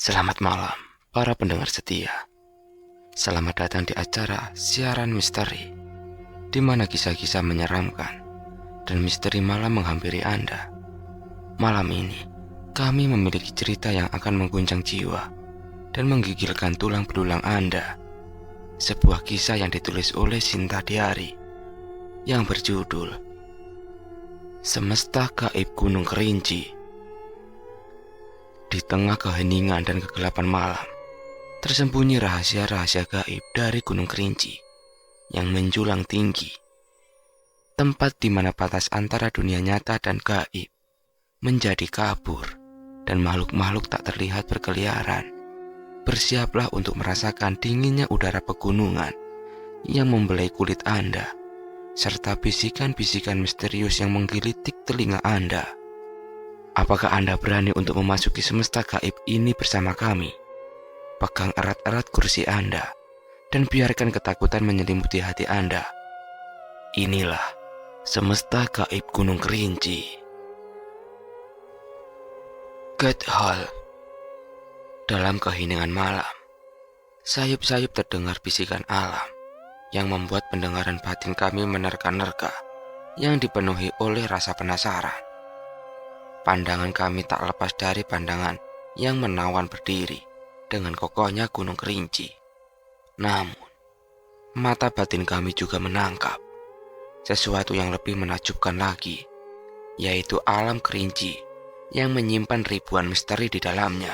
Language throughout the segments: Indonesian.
Selamat malam, para pendengar setia. Selamat datang di acara siaran misteri, di mana kisah-kisah menyeramkan dan misteri malam menghampiri Anda. Malam ini, kami memiliki cerita yang akan mengguncang jiwa dan menggigilkan tulang belulang Anda. Sebuah kisah yang ditulis oleh Sinta Diari yang berjudul Semesta Gaib Gunung Kerinci. Di tengah keheningan dan kegelapan malam, tersembunyi rahasia-rahasia gaib dari Gunung Kerinci yang menjulang tinggi. Tempat di mana batas antara dunia nyata dan gaib menjadi kabur dan makhluk-makhluk tak terlihat berkeliaran. Bersiaplah untuk merasakan dinginnya udara pegunungan yang membelai kulit Anda, serta bisikan-bisikan misterius yang menggelitik telinga Anda. Apakah Anda berani untuk memasuki semesta gaib ini bersama kami? Pegang erat-erat kursi Anda dan biarkan ketakutan menyelimuti hati Anda. Inilah semesta gaib Gunung Kerinci. God Hall. Dalam keheningan malam, sayup-sayup terdengar bisikan alam yang membuat pendengaran batin kami menerka-nerka yang dipenuhi oleh rasa penasaran. Pandangan kami tak lepas dari pandangan yang menawan berdiri dengan kokohnya Gunung Kerinci. Namun, mata batin kami juga menangkap sesuatu yang lebih menakjubkan lagi, yaitu alam Kerinci yang menyimpan ribuan misteri di dalamnya.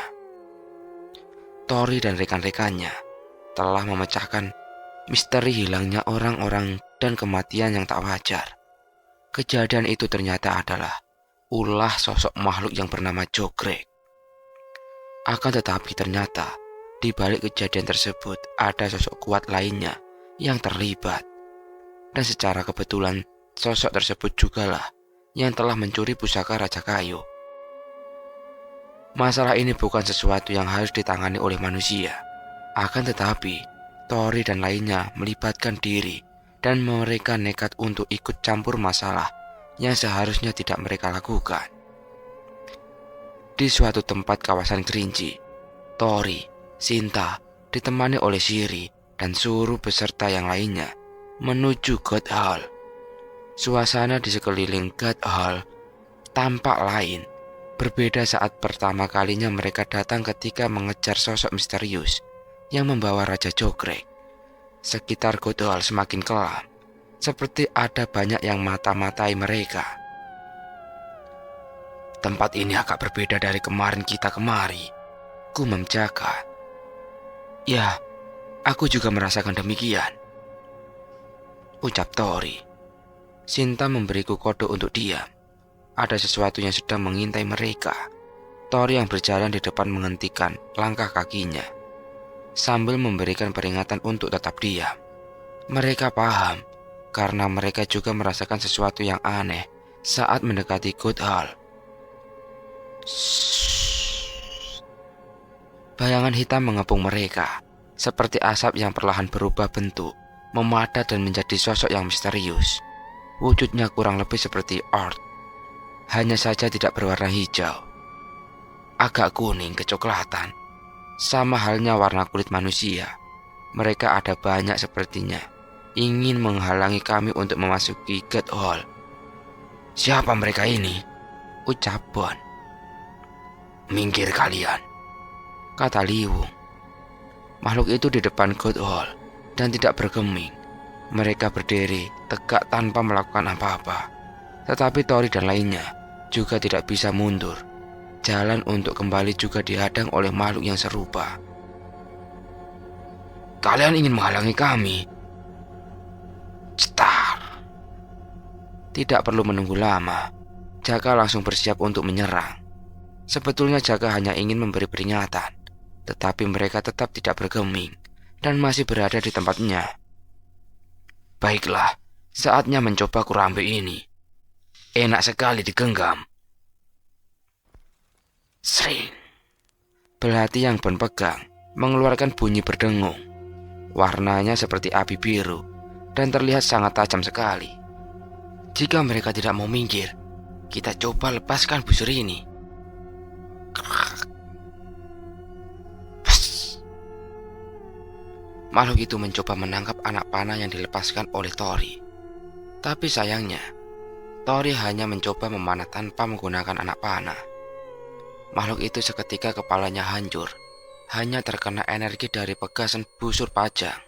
Tori dan rekan-rekannya telah memecahkan misteri hilangnya orang-orang dan kematian yang tak wajar. Kejadian itu ternyata adalah ulah sosok makhluk yang bernama Jogrek. Akan tetapi ternyata di balik kejadian tersebut ada sosok kuat lainnya yang terlibat. Dan secara kebetulan sosok tersebut jugalah yang telah mencuri pusaka Raja Kayu. Masalah ini bukan sesuatu yang harus ditangani oleh manusia. Akan tetapi Tori dan lainnya melibatkan diri dan mereka nekat untuk ikut campur masalah yang seharusnya tidak mereka lakukan. Di suatu tempat kawasan Kerinci, Tori, Sinta ditemani oleh Siri dan suruh peserta yang lainnya menuju God Hall. Suasana di sekeliling God Hall tampak lain, berbeda saat pertama kalinya mereka datang ketika mengejar sosok misterius yang membawa Raja Jogrek. Sekitar God Hall semakin kelam, seperti ada banyak yang mata-matai mereka. Tempat ini agak berbeda dari kemarin kita kemari, gumam Jaka. Ya, aku juga merasakan demikian, ucap Tori. Sinta memberiku kode untuk diam. Ada sesuatu yang sedang mengintai mereka. Tori yang berjalan di depan menghentikan langkah kakinya sambil memberikan peringatan untuk tetap diam. Mereka paham karena mereka juga merasakan sesuatu yang aneh saat mendekati God Hall. Bayangan hitam mengepung mereka, seperti asap yang perlahan berubah bentuk, memadat dan menjadi sosok yang misterius. Wujudnya kurang lebih seperti Earth, hanya saja tidak berwarna hijau, agak kuning kecoklatan, sama halnya warna kulit manusia. Mereka ada banyak sepertinya, ingin menghalangi kami untuk memasuki God Hall. Siapa mereka ini? Ucap Bon. Minggir kalian, kata Liwung. Makhluk itu di depan God Hall dan tidak bergeming. Mereka berdiri tegak tanpa melakukan apa-apa. Tetapi Tori dan lainnya juga tidak bisa mundur. Jalan untuk kembali juga dihadang oleh makhluk yang serupa. Kalian ingin menghalangi kami? Cetar. Tidak perlu menunggu lama, Jaka langsung bersiap untuk menyerang. Sebetulnya Jaka hanya ingin memberi peringatan, tetapi mereka tetap tidak bergeming dan masih berada di tempatnya. Baiklah, saatnya mencoba kurambe ini. Enak sekali digenggam. Sering. Belati yang Bon pegang mengeluarkan bunyi berdengung. Warnanya seperti api biru dan terlihat sangat tajam sekali. Jika mereka tidak mau minggir, kita coba lepaskan busur ini. Makhluk itu mencoba menangkap anak panah yang dilepaskan oleh Tori. Tapi sayangnya, Tori hanya mencoba memanah tanpa menggunakan anak panah. Makhluk itu seketika kepalanya hancur, hanya terkena energi dari pegasan busur pajang.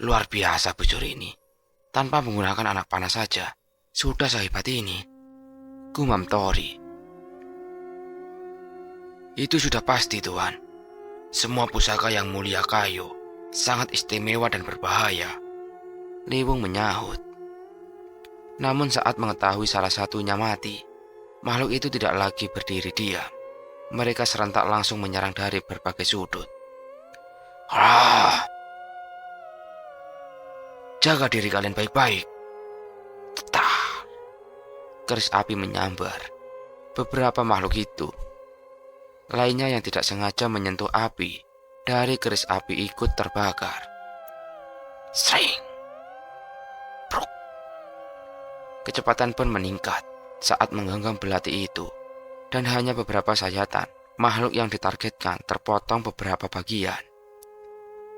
Luar biasa busur ini. Tanpa menggunakan anak panah saja, sudah sehebat ini, gumam Tori. Itu sudah pasti, Tuan. Semua pusaka yang mulia kayu sangat istimewa dan berbahaya, Liwung menyahut. Namun saat mengetahui salah satunya mati, makhluk itu tidak lagi berdiri diam. Mereka serentak langsung menyerang dari berbagai sudut. Jaga diri kalian baik-baik. Tetah. Keris api menyambar. Beberapa makhluk itu, lainnya yang tidak sengaja menyentuh api, dari keris api ikut terbakar. Sering. Bruk. Kecepatan pun meningkat saat menggenggam belati itu, dan hanya beberapa sayatan makhluk yang ditargetkan terpotong beberapa bagian.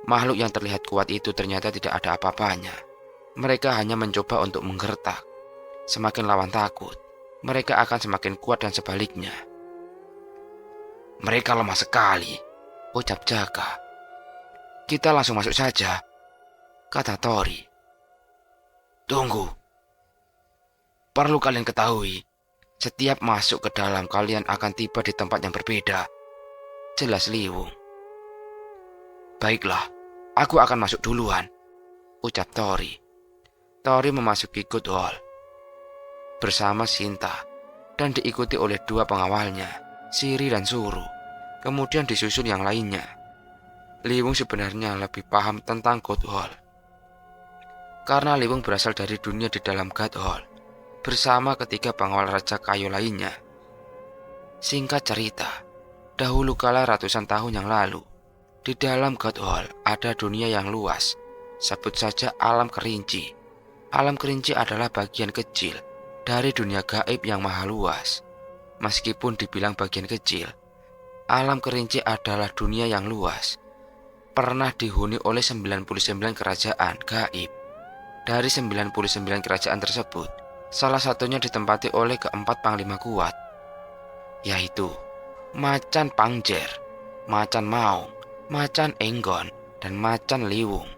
Makhluk yang terlihat kuat itu ternyata tidak ada apa-apanya. Mereka hanya mencoba untuk menggertak. Semakin lawan takut, mereka akan semakin kuat dan sebaliknya. Mereka lemah sekali, ucap Jaka. Kita langsung masuk saja, kata Tori. Tunggu. Perlu kalian ketahui, setiap masuk ke dalam kalian akan tiba di tempat yang berbeda, jelas Liwung. Baiklah, aku akan masuk duluan, ucap Tori. Tori memasuki Good Hall bersama Sinta dan diikuti oleh dua pengawalnya, Siri dan Suru. Kemudian disusul yang lainnya. Liwung sebenarnya lebih paham tentang God Hall, karena Liwung berasal dari dunia di dalam God Hall bersama ketiga pengawal Raja Kayu lainnya. Singkat cerita, dahulu kala ratusan tahun yang lalu, di dalam God Hall ada dunia yang luas, sebut saja alam kerinci. Alam kerinci adalah bagian kecil dari dunia gaib yang maha luas. Meskipun dibilang bagian kecil, alam kerinci adalah dunia yang luas. Pernah dihuni oleh 99 kerajaan gaib. Dari 99 kerajaan tersebut, salah satunya ditempati oleh keempat panglima kuat, yaitu Macan Pangjer, Macan Maung, Macan Enggon, dan Macan Liwung.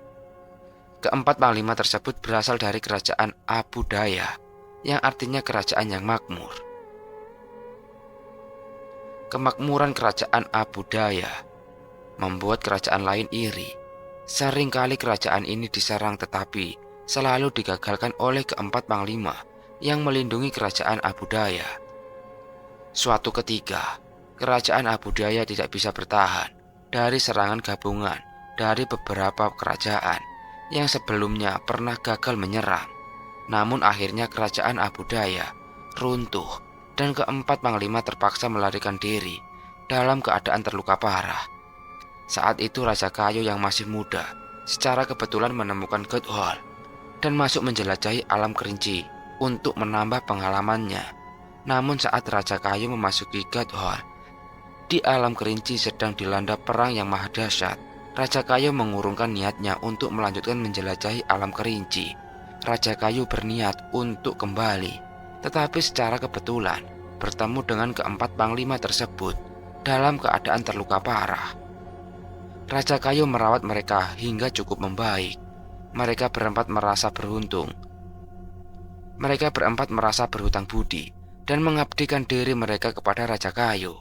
Keempat panglima tersebut berasal dari kerajaan Abu Daya, yang artinya kerajaan yang makmur. Kemakmuran kerajaan Abu Daya membuat kerajaan lain iri. Seringkali kerajaan ini diserang tetapi selalu digagalkan oleh keempat panglima yang melindungi kerajaan Abu Daya. Suatu ketika, kerajaan Abu Daya tidak bisa bertahan dari serangan gabungan dari beberapa kerajaan yang sebelumnya pernah gagal menyerang. Namun akhirnya kerajaan Abu Daya runtuh dan keempat panglima terpaksa melarikan diri dalam keadaan terluka parah. Saat itu Raja Kayu yang masih muda secara kebetulan menemukan God Hall dan masuk menjelajahi alam kerinci untuk menambah pengalamannya. Namun saat Raja Kayu memasuki God Hall, di alam kerinci sedang dilanda perang yang maha dahsyat. Raja Kayu mengurungkan niatnya untuk melanjutkan menjelajahi alam kerinci. Raja Kayu berniat untuk kembali, tetapi secara kebetulan bertemu dengan keempat panglima tersebut dalam keadaan terluka parah. Raja Kayu merawat mereka hingga cukup membaik. Mereka berempat merasa beruntung. Mereka berempat merasa berhutang budi dan mengabdikan diri mereka kepada Raja Kayu.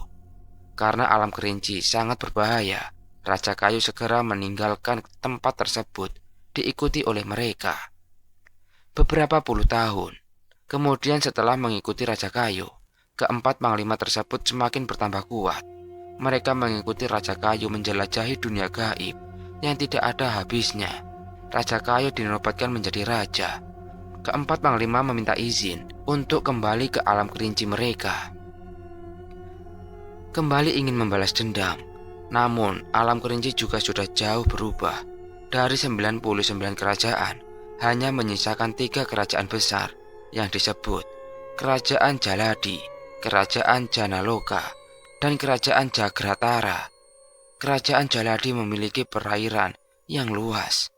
Karena alam kerinci sangat berbahaya, Raja Kayu segera meninggalkan tempat tersebut diikuti oleh mereka. Beberapa puluh tahun kemudian setelah mengikuti Raja Kayu, keempat panglima tersebut semakin bertambah kuat. Mereka mengikuti Raja Kayu menjelajahi dunia gaib yang tidak ada habisnya. Raja Kayu dinobatkan menjadi raja. Keempat panglima meminta izin untuk kembali ke alam kerinci mereka. Kembali ingin membalas dendam. Namun alam kerinci juga sudah jauh berubah. Dari 99 kerajaan, hanya menyisakan 3 kerajaan besar yang disebut Kerajaan Jaladi, Kerajaan Janaloka, dan Kerajaan Jagratara. Kerajaan Jaladi memiliki perairan yang luas.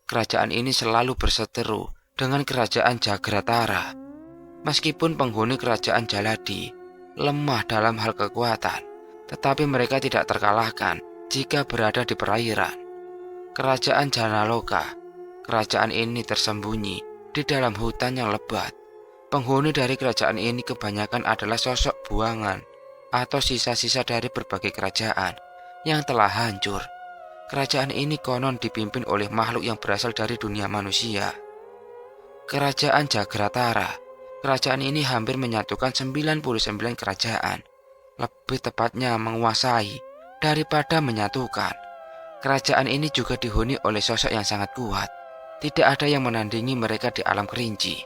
Kerajaan ini selalu berseteru dengan kerajaan Jagratara. Meskipun penghuni kerajaan Jaladi lemah dalam hal kekuatan, tetapi mereka tidak terkalahkan jika berada di perairan. Kerajaan Janaloka, kerajaan ini tersembunyi di dalam hutan yang lebat. Penghuni dari kerajaan ini kebanyakan adalah sosok buangan atau sisa-sisa dari berbagai kerajaan yang telah hancur. Kerajaan ini konon dipimpin oleh makhluk yang berasal dari dunia manusia. Kerajaan Jagratara, kerajaan ini hampir menyatukan 99 kerajaan. Lebih tepatnya menguasai daripada menyatukan. Kerajaan ini juga dihuni oleh sosok yang sangat kuat. Tidak ada yang menandingi mereka di alam kerinci.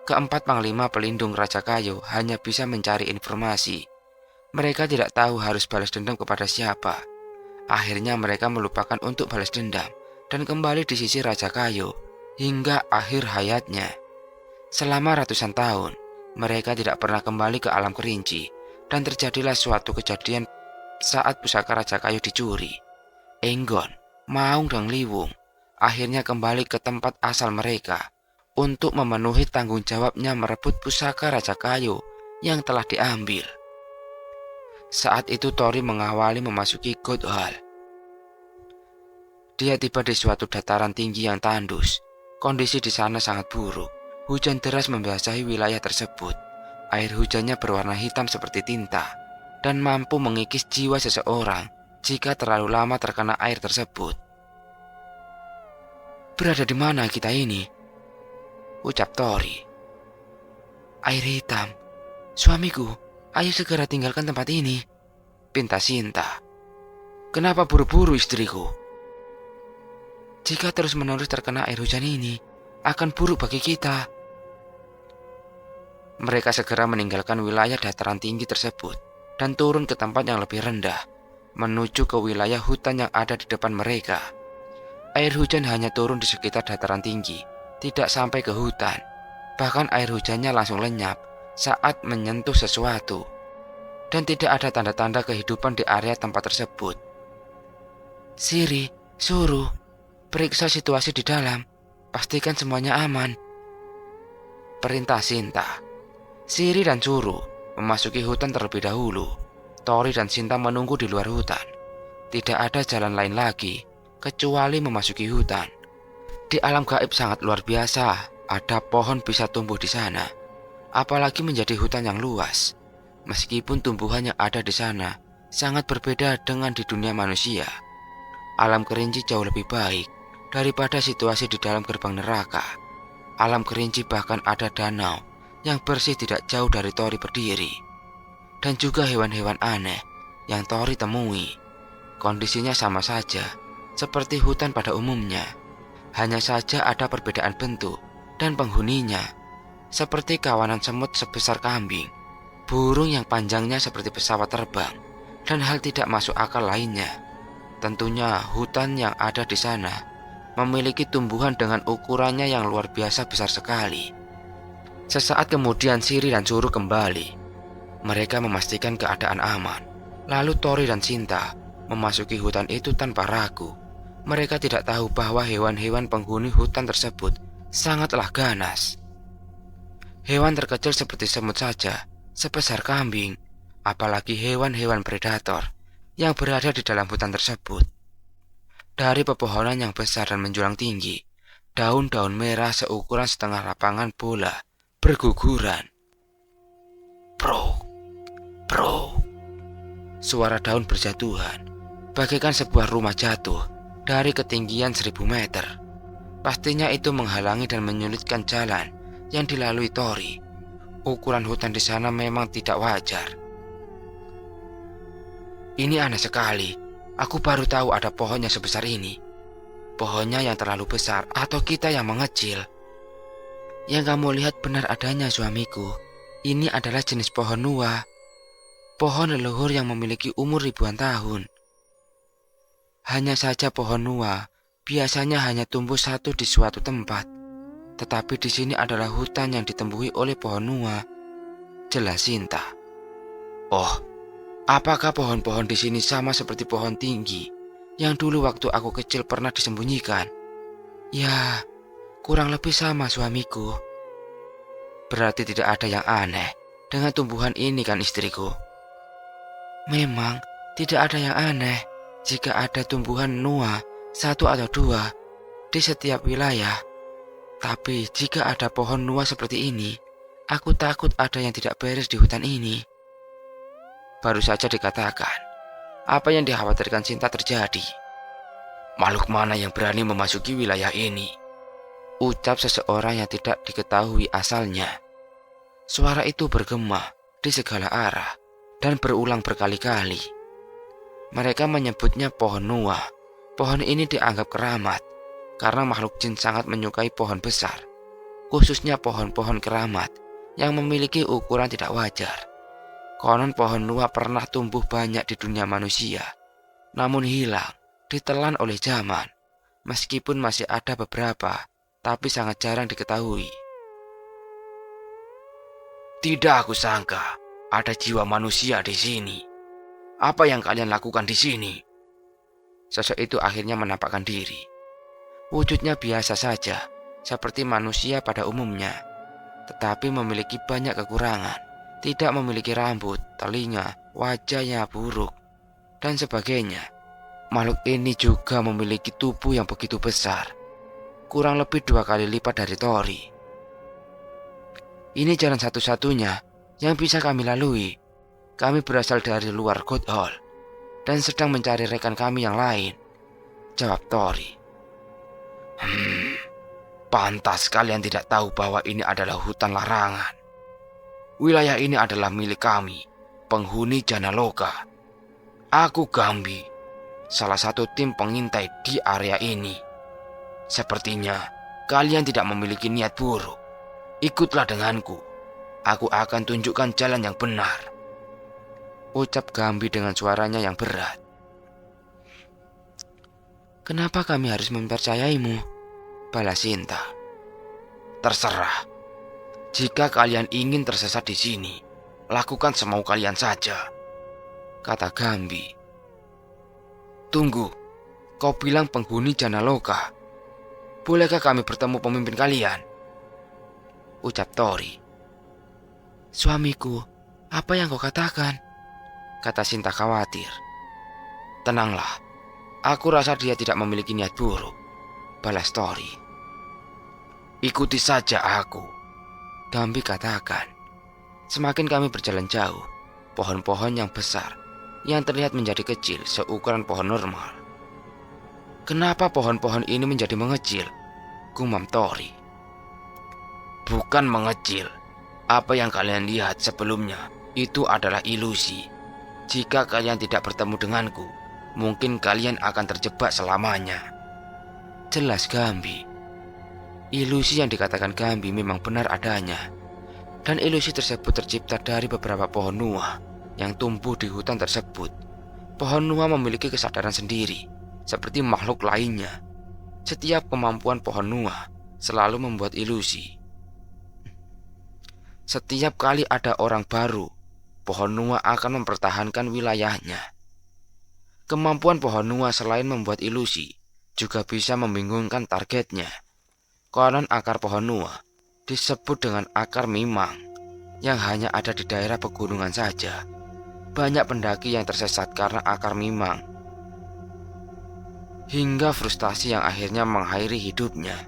Keempat panglima pelindung Raja Kayu hanya bisa mencari informasi. Mereka tidak tahu harus balas dendam kepada siapa. Akhirnya mereka melupakan untuk balas dendam dan kembali di sisi Raja Kayu hingga akhir hayatnya. Selama ratusan tahun, mereka tidak pernah kembali ke alam kerinci dan terjadilah suatu kejadian saat pusaka Raja Kayu dicuri. Enggon, Maung, dan Liwung akhirnya kembali ke tempat asal mereka untuk memenuhi tanggung jawabnya merebut pusaka Raja Kayu yang telah diambil. Saat itu Tori mengawali memasuki God Hall. Dia tiba di suatu dataran tinggi yang tandus. Kondisi di sana sangat buruk. Hujan deras membasahi wilayah tersebut. Air hujannya berwarna hitam seperti tinta dan mampu mengikis jiwa seseorang jika terlalu lama terkena air tersebut. "Berada di mana kita ini?" ucap Tori. "Air hitam. Suamiku, ayo segera tinggalkan tempat ini," pinta Sinta. "Kenapa buru-buru istriku? Jika terus-menerus terkena air hujan ini, akan buruk bagi kita." Mereka segera meninggalkan wilayah dataran tinggi tersebut dan turun ke tempat yang lebih rendah, menuju ke wilayah hutan yang ada di depan mereka. Air hujan hanya turun di sekitar dataran tinggi, tidak sampai ke hutan. Bahkan air hujannya langsung lenyap saat menyentuh sesuatu. Dan tidak ada tanda-tanda kehidupan di area tempat tersebut. "Siri, suruh, periksa situasi di dalam. Pastikan semuanya aman," perintah Sinta. Siri dan Suru memasuki hutan terlebih dahulu. Tori dan Sinta menunggu di luar hutan. Tidak ada jalan lain lagi kecuali memasuki hutan. Di alam gaib sangat luar biasa, ada pohon bisa tumbuh di sana, apalagi menjadi hutan yang luas. Meskipun tumbuhan yang ada di sana sangat berbeda dengan di dunia manusia, alam kerinci jauh lebih baik daripada situasi di dalam gerbang neraka. Alam kerinci bahkan ada danau yang bersih tidak jauh dari Tori berdiri, dan juga hewan-hewan aneh yang Tori temui. Kondisinya sama saja seperti hutan pada umumnya, hanya saja ada perbedaan bentuk dan penghuninya, seperti kawanan semut sebesar kambing, burung yang panjangnya seperti pesawat terbang, dan hal tidak masuk akal lainnya. Tentunya hutan yang ada di sana memiliki tumbuhan dengan ukurannya yang luar biasa besar sekali. Sesaat kemudian Siri dan Suru kembali. Mereka memastikan keadaan aman. Lalu Tori dan Sinta memasuki hutan itu tanpa ragu. Mereka tidak tahu bahwa hewan-hewan penghuni hutan tersebut sangatlah ganas. Hewan terkecil seperti semut saja sebesar kambing, apalagi hewan-hewan predator yang berada di dalam hutan tersebut. Dari pepohonan yang besar dan menjulang tinggi, daun-daun merah seukuran setengah lapangan bola berguguran. Bro, bro. Suara daun berjatuhan, bagaikan sebuah rumah jatuh dari ketinggian 1000 meter. Pastinya itu menghalangi dan menyulitkan jalan yang dilalui Tori. Ukuran hutan di sana memang tidak wajar. "Ini aneh sekali. Aku baru tahu ada pohon yang sebesar ini. Pohonnya yang terlalu besar atau kita yang mengecil?" "Yang kamu lihat benar adanya, suamiku. Ini adalah jenis pohon Nuwa. Pohon leluhur yang memiliki umur ribuan tahun. Hanya saja pohon Nuwa biasanya hanya tumbuh satu di suatu tempat. Tetapi di sini adalah hutan yang ditemui oleh pohon Nuwa," jelas Sinta. "Oh, apakah pohon-pohon di sini sama seperti pohon tinggi yang dulu waktu aku kecil pernah disembunyikan. Ya, kurang lebih sama suamiku. Berarti tidak ada yang aneh dengan tumbuhan ini kan istriku? Memang tidak ada yang aneh jika ada tumbuhan Nua 1 atau 2 di setiap wilayah. Tapi jika ada pohon Nua seperti ini, aku takut ada yang tidak beres di hutan ini. Baru saja dikatakan, apa yang dikhawatirkan Sinta terjadi. Makhluk mana yang berani memasuki wilayah ini? Ucap seseorang yang tidak diketahui asalnya. Suara itu bergema di segala arah dan berulang berkali-kali. Mereka menyebutnya pohon Nua. Pohon ini dianggap keramat karena makhluk jin sangat menyukai pohon besar, khususnya pohon-pohon keramat yang memiliki ukuran tidak wajar. Konon pohon Nua pernah tumbuh banyak di dunia manusia, namun hilang, ditelan oleh zaman. Meskipun masih ada beberapa, tapi sangat jarang diketahui. Tidak aku sangka ada jiwa manusia di sini. Apa yang kalian lakukan di sini? Sosok itu akhirnya menampakkan diri. Wujudnya biasa saja, seperti manusia pada umumnya, tetapi memiliki banyak kekurangan. Tidak memiliki rambut, telinga, wajahnya buruk, dan sebagainya. Makhluk ini juga memiliki tubuh yang begitu besar, kurang lebih 2 kali lipat dari Tori. Ini jalan satu-satunya yang bisa kami lalui. Kami berasal dari luar God Hall dan sedang mencari rekan kami yang lain, jawab Tori. Pantas kalian tidak tahu bahwa ini adalah hutan larangan. Wilayah ini adalah milik kami, penghuni Janaloka. Aku Gambi, salah satu tim pengintai di area ini. Sepertinya kalian tidak memiliki niat buruk. Ikutlah denganku. Aku akan tunjukkan jalan yang benar, ucap Gambi dengan suaranya yang berat. Kenapa kami harus mempercayaimu? Balas Sinta. Terserah. Jika kalian ingin tersesat di sini, lakukan semau kalian saja, kata Gambi. Tunggu, kau bilang penghuni Janaloka. Bolehkah kami bertemu pemimpin kalian? Ucap Tori. Suamiku, apa yang kau katakan? Kata Sinta khawatir. Tenanglah, aku rasa dia tidak memiliki niat buruk, balas Tori. Ikuti saja aku, Gambi katakan. Semakin kami berjalan jauh, pohon-pohon yang besar yang terlihat menjadi kecil seukuran pohon normal. Kenapa pohon-pohon ini menjadi mengecil? Gumam Tori. Bukan mengecil. Apa yang kalian lihat sebelumnya itu adalah ilusi. Jika kalian tidak bertemu denganku, mungkin kalian akan terjebak selamanya, jelas Gambi. Ilusi yang dikatakan Gambi memang benar adanya, dan ilusi tersebut tercipta dari beberapa pohon Nua yang tumbuh di hutan tersebut. Pohon Nua memiliki kesadaran sendiri, seperti makhluk lainnya. Setiap kemampuan pohon Nua selalu membuat ilusi. Setiap kali ada orang baru, pohon Nua akan mempertahankan wilayahnya. Kemampuan pohon Nua selain membuat ilusi, juga bisa membingungkan targetnya. Konon akar pohon Nua disebut dengan akar mimang, yang hanya ada di daerah pegunungan saja. Banyak pendaki yang tersesat karena akar mimang, hingga frustasi yang akhirnya mengakhiri hidupnya.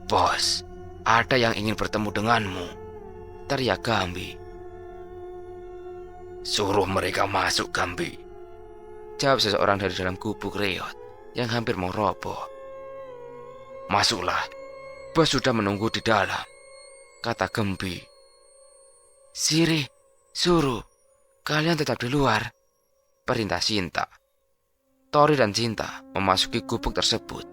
Bos, ada yang ingin bertemu denganmu, teriak Gambi. Suruh mereka masuk, Gambi, jawab seseorang dari dalam gubuk reot yang hampir mau roboh. Masuklah, bos sudah menunggu di dalam, kata Gambi. Siri, suruh, kalian tetap di luar, perintah Sinta. Tori dan Sinta memasuki gubuk tersebut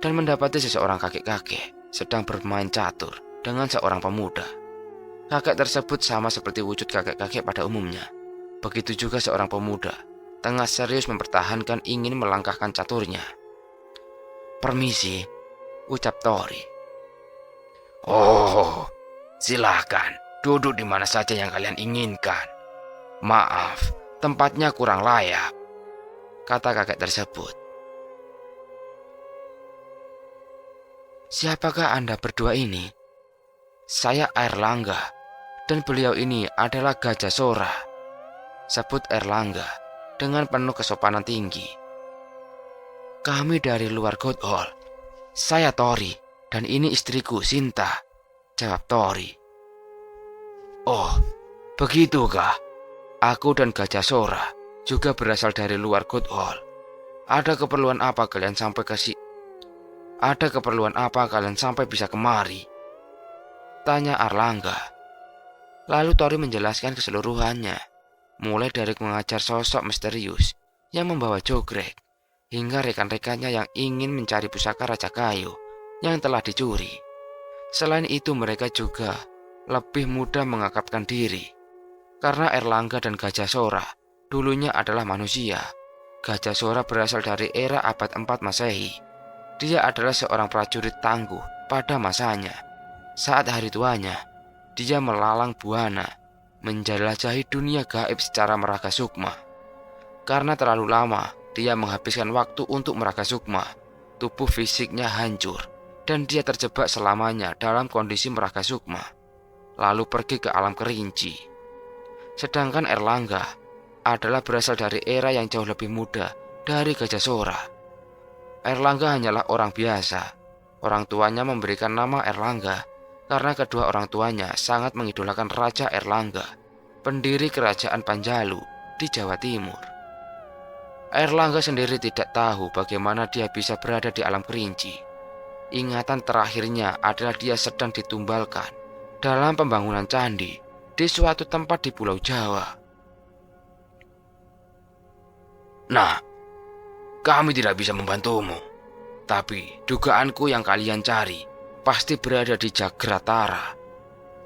dan mendapati seseorang kakek-kakek sedang bermain catur dengan seorang pemuda. Kakek tersebut sama seperti wujud kakek-kakek pada umumnya. Begitu juga seorang pemuda tengah serius mempertahankan ingin melangkahkan caturnya. Permisi, ucap Tori. Oh, silahkan duduk di mana saja yang kalian inginkan. Maaf, tempatnya kurang layak, kata kakek tersebut. Siapakah Anda berdua ini? Saya Airlangga, dan beliau ini adalah Gajah Sora, sebut Airlangga dengan penuh kesopanan tinggi. Kami dari luar God Hall. Saya Tori, dan ini istriku Sinta, jawab Tori. Oh, begitukah? Aku dan Gajah Sora juga berasal dari luar God Hall. Ada keperluan apa kalian sampai bisa kemari? Tanya Airlangga. Lalu Tori menjelaskan keseluruhannya, mulai dari mengajar sosok misterius yang membawa jogrek, hingga rekan-rekannya yang ingin mencari pusaka Raja Kayu yang telah dicuri. Selain itu mereka juga lebih mudah mengakapkan diri, karena Airlangga dan Gajah Sora dulunya adalah manusia. Gajah Sora berasal dari era abad 4 Masehi. Dia adalah seorang prajurit tangguh pada masanya. Saat hari tuanya, dia melalang buana, menjelajahi dunia gaib secara meraga sukma. Karena terlalu lama dia menghabiskan waktu untuk meraga sukma, tubuh fisiknya hancur, dan dia terjebak selamanya dalam kondisi meraga sukma, lalu pergi ke alam kerinci. Sedangkan Airlangga adalah berasal dari era yang jauh lebih muda dari Gajah Sora. Airlangga hanyalah orang biasa. Orang tuanya memberikan nama Airlangga karena kedua orang tuanya sangat mengidolakan Raja Airlangga, pendiri kerajaan Panjalu di Jawa Timur. Airlangga sendiri tidak tahu bagaimana dia bisa berada di alam kerinci. Ingatan terakhirnya adalah dia sedang ditumbalkan dalam pembangunan candi di suatu tempat di Pulau Jawa. Nah, kami tidak bisa membantumu, tapi dugaanku yang kalian cari pasti berada di Jagratara.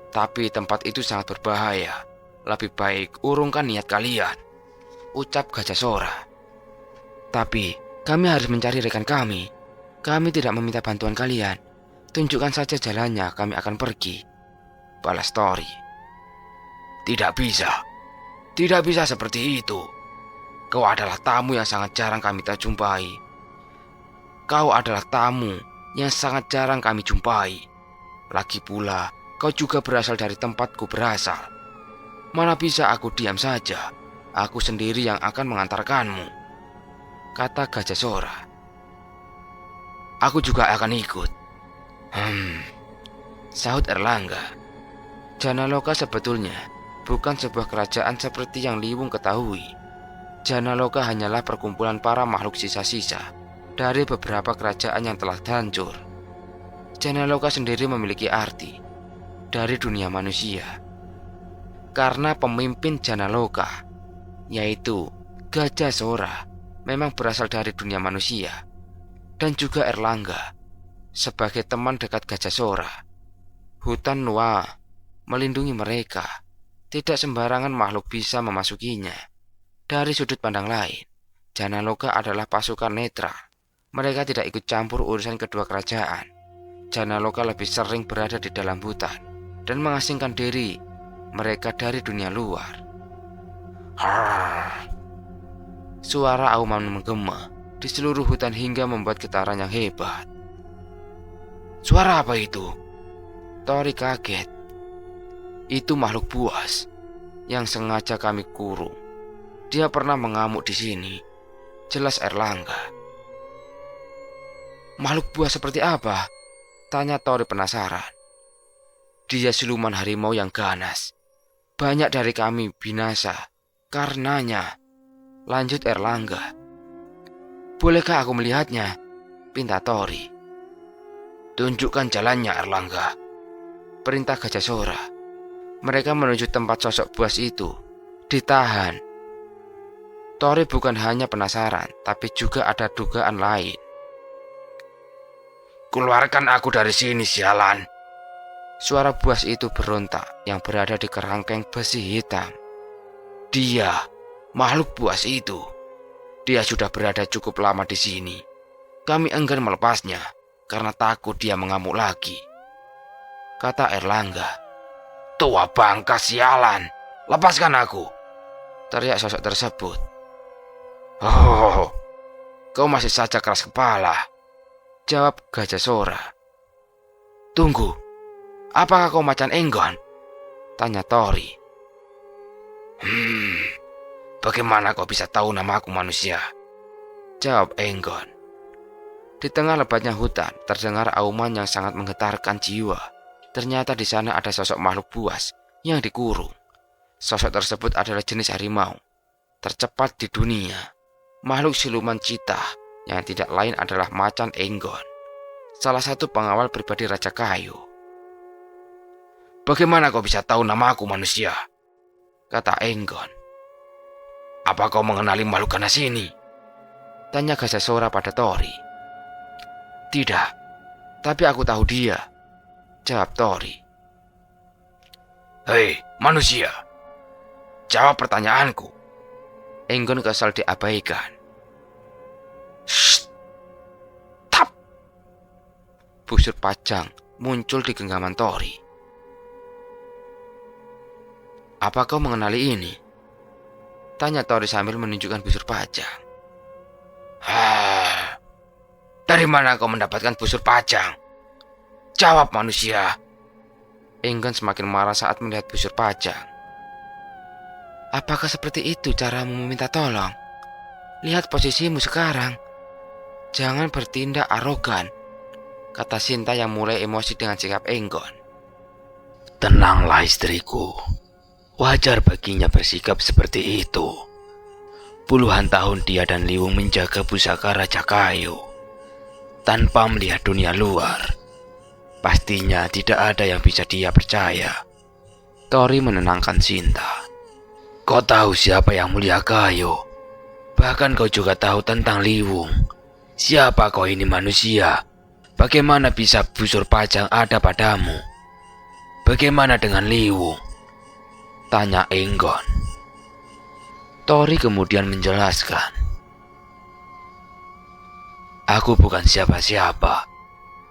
Tapi tempat itu sangat berbahaya. Lebih baik urungkan niat kalian, ucap Gajah Sora. Tapi kami harus mencari rekan kami. Kami tidak meminta bantuan kalian. Tunjukkan saja jalannya, kami akan pergi, balas Tori. Tidak bisa seperti itu. Kau adalah tamu yang sangat jarang kami jumpai. Lagi pula, kau juga berasal dari tempatku berasal. Mana bisa aku diam saja? Aku sendiri yang akan mengantarkanmu, kata Gajah Sora. Aku juga akan ikut. Sahut Airlangga. Janaloka sebetulnya bukan sebuah kerajaan seperti yang Liwung ketahui. Janaloka hanyalah perkumpulan para makhluk sisa-sisa dari beberapa kerajaan yang telah hancur. Janaloka sendiri memiliki arti dari dunia manusia, karena pemimpin Janaloka, yaitu Gajah Sora, memang berasal dari dunia manusia. Dan juga Airlangga sebagai teman dekat Gajah Sora. Hutan Noa melindungi mereka. Tidak sembarangan makhluk bisa memasukinya. Dari sudut pandang lain, Janaloka adalah pasukan netral. Mereka tidak ikut campur urusan kedua kerajaan. Janaloka lebih sering berada di dalam hutan dan mengasingkan diri mereka dari dunia luar. Suara auman menggema di seluruh hutan hingga membuat getaran yang hebat. Suara apa itu? Tori kaget. Itu makhluk buas yang sengaja kami kurung. Dia pernah mengamuk di sini, jelas Airlangga. Makhluk buas seperti apa? Tanya Tori penasaran. Dia siluman harimau yang ganas. Banyak dari kami binasa karenanya, lanjut Airlangga. Bolehkah aku melihatnya? Pinta Tori. Tunjukkan jalannya, Airlangga, perintah Gajah Sora. Mereka menuju tempat sosok buas itu. Ditahan. Tori bukan hanya penasaran, tapi juga ada dugaan lain. Keluarkan aku dari sini, sialan. Suara buas itu berontak yang berada di kerangkeng besi hitam. Dia, makhluk buas itu. Dia sudah berada cukup lama di sini. Kami enggan melepasnya karena takut dia mengamuk lagi, kata Airlangga. Tua bangka sialan, lepaskan aku, teriak sosok tersebut. Oh, kau masih saja keras kepala, jawab Gajah Sora. Tunggu, apakah kau macan Enggon? Tanya Tori. Bagaimana kau bisa tahu nama aku manusia? Jawab Enggon. Di tengah lebatnya hutan, terdengar auman yang sangat menggetarkan jiwa. Ternyata di sana ada sosok makhluk buas yang dikurung. Sosok tersebut adalah jenis harimau tercepat di dunia, makhluk siluman citah yang tidak lain adalah macan Enggon, salah satu pengawal pribadi Raja Kayu. Bagaimana kau bisa tahu nama aku manusia? Kata Enggon. Apa kau mengenali makhluk ganas ini? Tanya Gajah Sora pada Tori. Tidak, tapi aku tahu dia, jawab Tori. Hei manusia, jawab pertanyaanku. Enggon kesal diabaikan. Shh, tap. Busur pajang muncul di genggaman Tori. Apa kau mengenali ini? Tanya Tori sambil menunjukkan busur pajang. Dari mana kau mendapatkan busur pajang? Jawab manusia. Enggon semakin marah saat melihat busur pajang. Apakah seperti itu caramu meminta tolong? Lihat posisimu sekarang. Jangan bertindak arogan, kata Sinta yang mulai emosi dengan sikap Enggon. Tenanglah istriku. Wajar baginya bersikap seperti itu. Puluhan tahun dia dan Liwung menjaga pusaka Raja Kayu tanpa melihat dunia luar. Pastinya tidak ada yang bisa dia percaya. Tori menenangkan Sinta. Kau tahu siapa yang mulia Kayu? Bahkan kau juga tahu tentang Liwung. Siapa kau ini manusia? Bagaimana bisa busur pajang ada padamu? Bagaimana dengan Liwung? Tanya Enggon. Tori kemudian menjelaskan. Aku bukan siapa-siapa.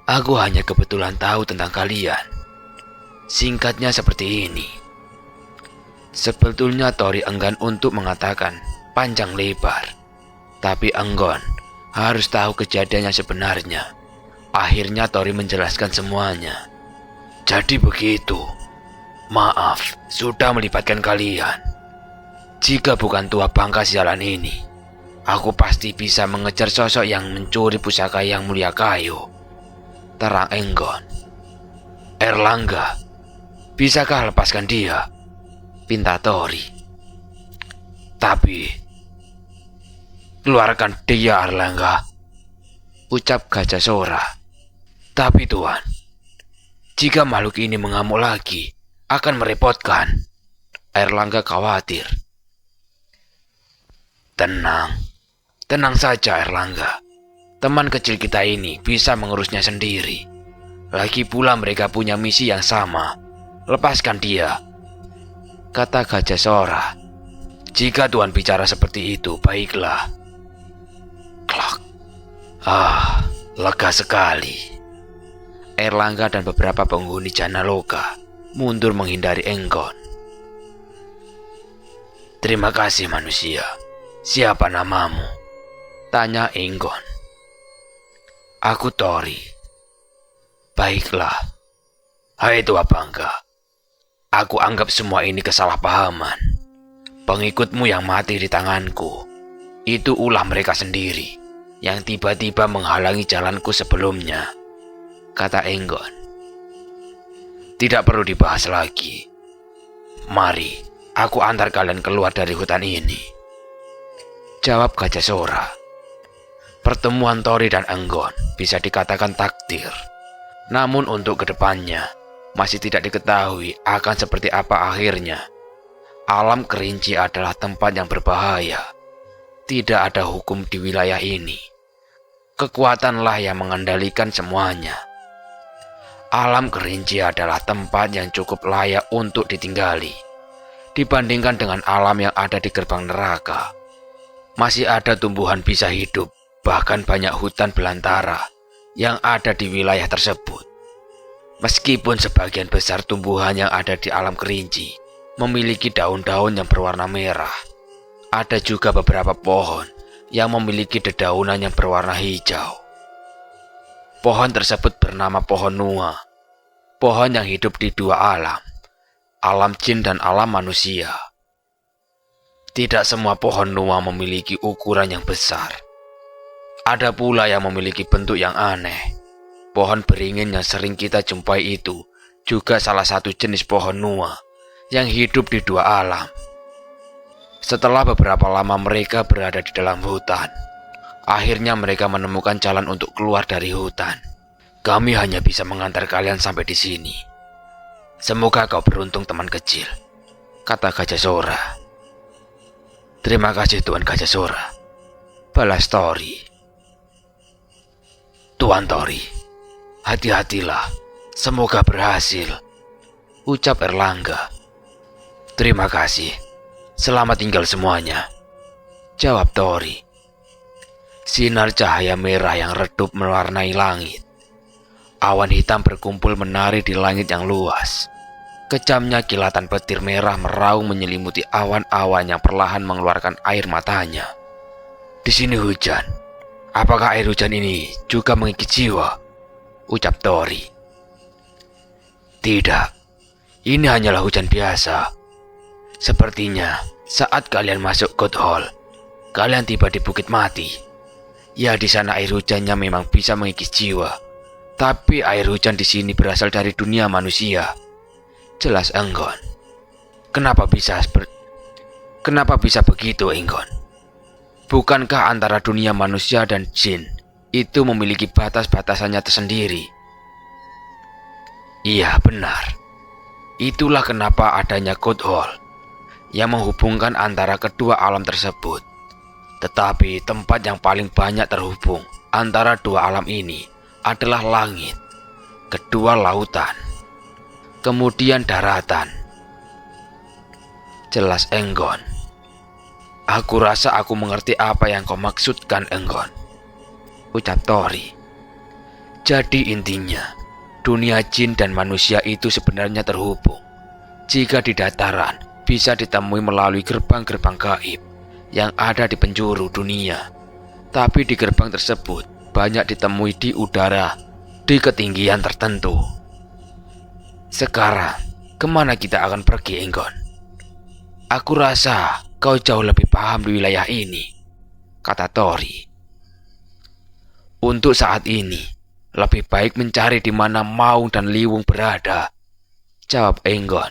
Aku hanya kebetulan tahu tentang kalian. Singkatnya seperti ini. Sebetulnya Tori enggan untuk mengatakan panjang lebar. Tapi Enggon harus tahu kejadian yang sebenarnya. Akhirnya Tori menjelaskan semuanya. Jadi begitu. Maaf, sudah melibatkan kalian. Jika bukan tua bangka sialan ini, aku pasti bisa mengejar sosok yang mencuri pusaka yang mulia Kayu. Terang Enggon. Erlangga, bisakah lepaskan dia? Pinta Tori. Tapi, keluarkan dia Erlangga, ucap Gajah Sora. Tapi Tuan, jika makhluk ini mengamuk lagi, akan merepotkan. Erlangga khawatir. Tenang saja Erlangga. Teman kecil kita ini bisa mengurusnya sendiri. Lagi pula mereka punya misi yang sama. Lepaskan dia, kata Gajah Sora. Jika Tuan bicara seperti itu, baiklah. Klak. Lega sekali. Erlangga dan beberapa penghuni Janaloka mundur menghindari Enggon. Terima kasih manusia. Siapa namamu? Tanya Enggon. Aku Tori. Baiklah. Hai tua bangka. Aku anggap semua ini kesalahpahaman. Pengikutmu yang mati di tanganku, itu ulah mereka sendiri yang tiba-tiba menghalangi jalanku sebelumnya, kata Enggon. Tidak perlu dibahas lagi. Mari, aku antar kalian keluar dari hutan ini, jawab Gajah Sora. Pertemuan Tori dan Enggon bisa dikatakan takdir. Namun untuk kedepannya, masih tidak diketahui akan seperti apa akhirnya. Alam Kerinci adalah tempat yang berbahaya. Tidak ada hukum di wilayah ini. Kekuatanlah yang mengendalikan semuanya. Alam Kerinci adalah tempat yang cukup layak untuk ditinggali. Dibandingkan dengan alam yang ada di gerbang neraka, masih ada tumbuhan bisa hidup, bahkan banyak hutan belantara yang ada di wilayah tersebut. Meskipun sebagian besar tumbuhan yang ada di alam Kerinci memiliki daun-daun yang berwarna merah, ada juga beberapa pohon yang memiliki dedaunan yang berwarna hijau. Pohon tersebut bernama pohon Nuwa, pohon yang hidup di dua alam, alam jin dan alam manusia. Tidak semua pohon Nuwa memiliki ukuran yang besar. Ada pula yang memiliki bentuk yang aneh. Pohon beringin yang sering kita jumpai itu juga salah satu jenis pohon Nuwa yang hidup di dua alam. Setelah beberapa lama mereka berada di dalam hutan, akhirnya mereka menemukan jalan untuk keluar dari hutan. Kami hanya bisa mengantar kalian sampai di sini. Semoga kau beruntung, teman kecil, kata Gajah Sora. Terima kasih, Tuan Gajah Sora, balas Tori. Tuan Tori, hati-hatilah, semoga berhasil, ucap Erlangga. Terima kasih, selamat tinggal semuanya, jawab Tori. Sinar cahaya merah yang redup mewarnai langit. Awan hitam berkumpul menari di langit yang luas. Kejamnya kilatan petir merah meraung menyelimuti awan-awan yang perlahan mengeluarkan air matanya. Di sini hujan. Apakah air hujan ini juga mengikis jiwa? Ucap Tori. Tidak, ini hanyalah hujan biasa. Sepertinya saat kalian masuk God Hall, kalian tiba di Bukit Mati. Ya, di sana air hujannya memang bisa mengikis jiwa. Tapi air hujan di sini berasal dari dunia manusia, jelas Enggon. Kenapa bisa begitu, Enggon? Bukankah antara dunia manusia dan jin itu memiliki batas-batasannya tersendiri? Iya, benar. Itulah kenapa adanya God Hall yang menghubungkan antara kedua alam tersebut. Tetapi tempat yang paling banyak terhubung antara dua alam ini adalah langit, kedua lautan, kemudian daratan, jelas Enggon. Aku rasa aku mengerti apa yang kau maksudkan, Enggon, ucap Tori. Jadi intinya, dunia jin dan manusia itu sebenarnya terhubung. Jika di dataran bisa ditemui melalui gerbang-gerbang gaib yang ada di penjuru dunia, tapi di gerbang tersebut banyak ditemui di udara di ketinggian tertentu. Sekarang, kemana kita akan pergi, Enggon? Aku rasa kau jauh lebih paham di wilayah ini, kata Tori. Untuk saat ini, lebih baik mencari di mana Maung dan Liwung berada, jawab Enggon.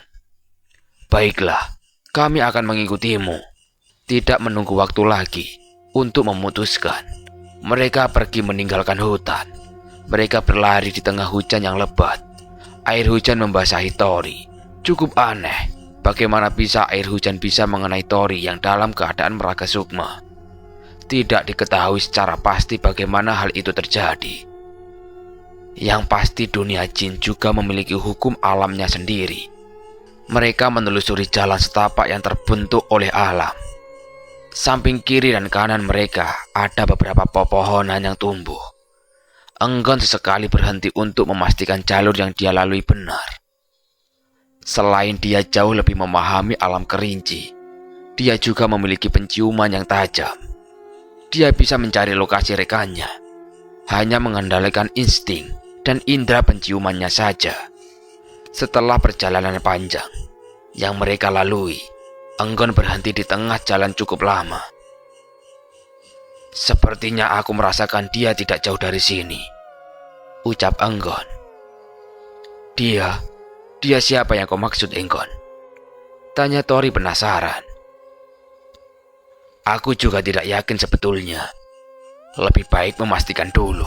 Baiklah, kami akan mengikutimu. Tidak menunggu waktu lagi untuk memutuskan, mereka pergi meninggalkan hutan. Mereka berlari di tengah hujan yang lebat. Air hujan membasahi Tori. Cukup aneh, bagaimana bisa air hujan bisa mengenai Tori yang dalam keadaan meraga sukma. Tidak diketahui secara pasti bagaimana hal itu terjadi. Yang pasti dunia jin juga memiliki hukum alamnya sendiri. Mereka menelusuri jalan setapak yang terbentuk oleh alam. Samping kiri dan kanan mereka ada beberapa pepohonan yang tumbuh. Enggon sesekali berhenti untuk memastikan jalur yang dia lalui benar. Selain dia jauh lebih memahami alam kerinci, dia juga memiliki penciuman yang tajam. Dia bisa mencari lokasi rekannya, hanya mengandalkan insting dan indera penciumannya saja. Setelah perjalanan panjang yang mereka lalui, Enggon berhenti di tengah jalan cukup lama. Sepertinya aku merasakan dia tidak jauh dari sini, ucap Enggon. Dia siapa yang kau maksud, Enggon? Tanya Tori penasaran. Aku juga tidak yakin sebetulnya. Lebih baik memastikan dulu,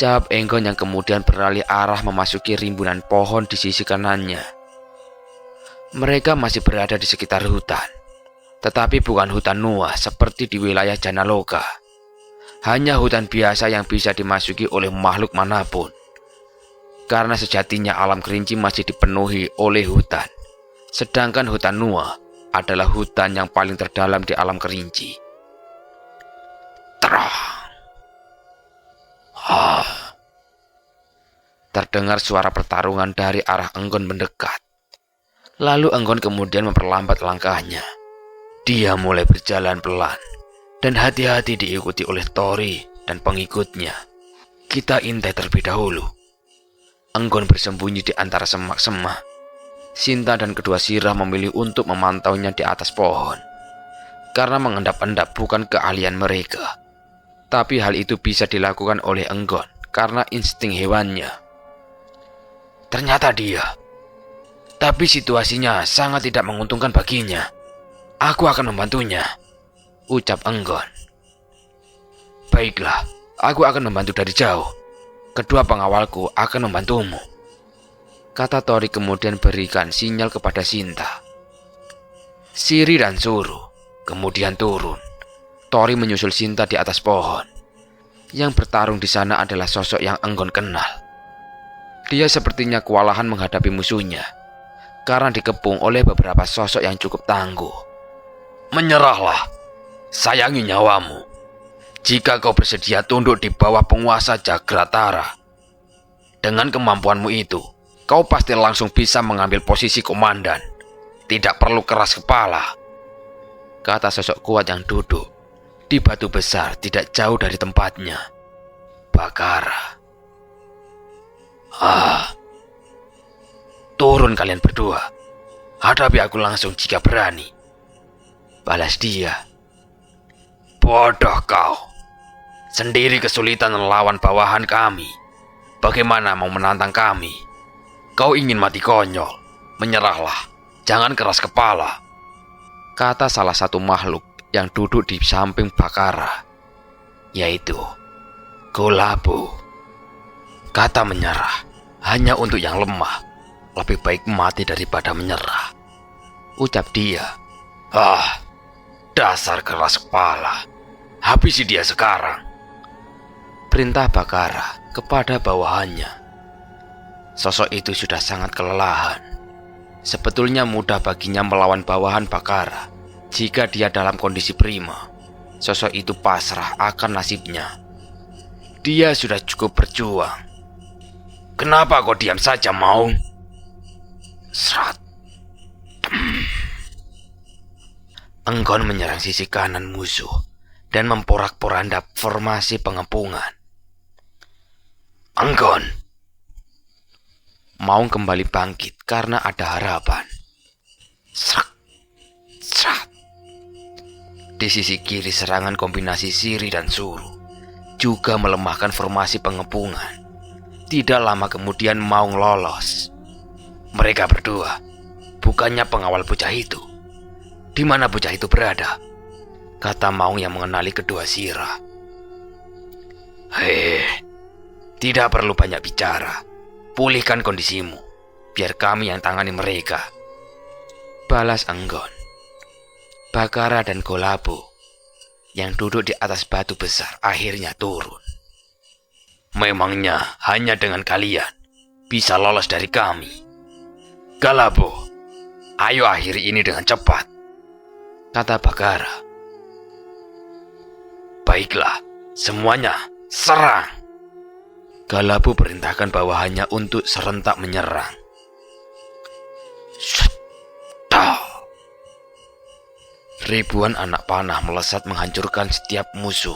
jawab Enggon yang kemudian beralih arah memasuki rimbunan pohon di sisi kanannya. Mereka masih berada di sekitar hutan, tetapi bukan hutan Nuwa seperti di wilayah Janaloka. Hanya hutan biasa yang bisa dimasuki oleh makhluk manapun. Karena sejatinya alam kerinci masih dipenuhi oleh hutan, sedangkan hutan Nuwa adalah hutan yang paling terdalam di alam kerinci. Terang. Terdengar suara pertarungan dari arah Enggon mendekat. Lalu Enggon kemudian memperlambat langkahnya. Dia mulai berjalan pelan, dan hati-hati diikuti oleh Tori dan pengikutnya. Kita intai terlebih dahulu. Enggon bersembunyi di antara semak-semak. Sinta dan kedua sirah memilih untuk memantaunya di atas pohon. Karena mengendap-endap bukan keahlian mereka. Tapi hal itu bisa dilakukan oleh Enggon karena insting hewannya. Ternyata dia. Tapi situasinya sangat tidak menguntungkan baginya. Aku akan membantunya, ucap Enggon. Baiklah, aku akan membantu dari jauh. Kedua pengawalku akan membantumu, kata Tori kemudian berikan sinyal kepada Sinta. Siri dan Suru kemudian turun. Tori menyusul Sinta di atas pohon. Yang bertarung di sana adalah sosok yang Enggon kenal. Dia sepertinya kewalahan menghadapi musuhnya karena dikepung oleh beberapa sosok yang cukup tangguh. Menyerahlah, sayangi nyawamu. Jika kau bersedia tunduk di bawah penguasa Jagratara. Dengan kemampuanmu itu, kau pasti langsung bisa mengambil posisi komandan. Tidak perlu keras kepala, kata sosok kuat yang duduk di batu besar tidak jauh dari tempatnya. Bakara. Turun kalian berdua. Hadapi aku langsung jika berani, balas dia. Bodoh kau. Sendiri kesulitan melawan bawahan kami. Bagaimana mau menantang kami? Kau ingin mati konyol? Menyerahlah, jangan keras kepala, kata salah satu makhluk yang duduk di samping Bakara, yaitu Golabo. Kata menyerah hanya untuk yang lemah. Lebih baik mati daripada menyerah, ucap dia. Dasar keras kepala. Habisi dia sekarang, perintah Bakara kepada bawahannya. Sosok itu sudah sangat kelelahan. Sebetulnya mudah baginya melawan bawahan Bakara jika dia dalam kondisi prima. Sosok itu pasrah akan nasibnya. Dia sudah cukup berjuang. Kenapa kau diam saja, Maung? Serat. Enggon menyerang sisi kanan musuh dan memporak-porandap formasi pengepungan. Enggon. Maung kembali bangkit karena ada harapan. Serak. Serat. Di sisi kiri serangan kombinasi Siri dan Suru juga melemahkan formasi pengepungan. Tidak lama kemudian Maung lolos. Mereka berdua, bukannya pengawal bocah itu. Di mana bocah itu berada? Kata Maung yang mengenali kedua sirah. Tidak perlu banyak bicara. Pulihkan kondisimu, biar kami yang tangani mereka, balas Enggon. Bakara dan Golabo yang duduk di atas batu besar akhirnya turun. Memangnya hanya dengan kalian bisa lolos dari kami? Golabo, ayo akhiri ini dengan cepat, kata Bakara. Baiklah, semuanya serang. Golabo perintahkan bawahannya untuk serentak menyerang. Ribuan anak panah melesat menghancurkan setiap musuh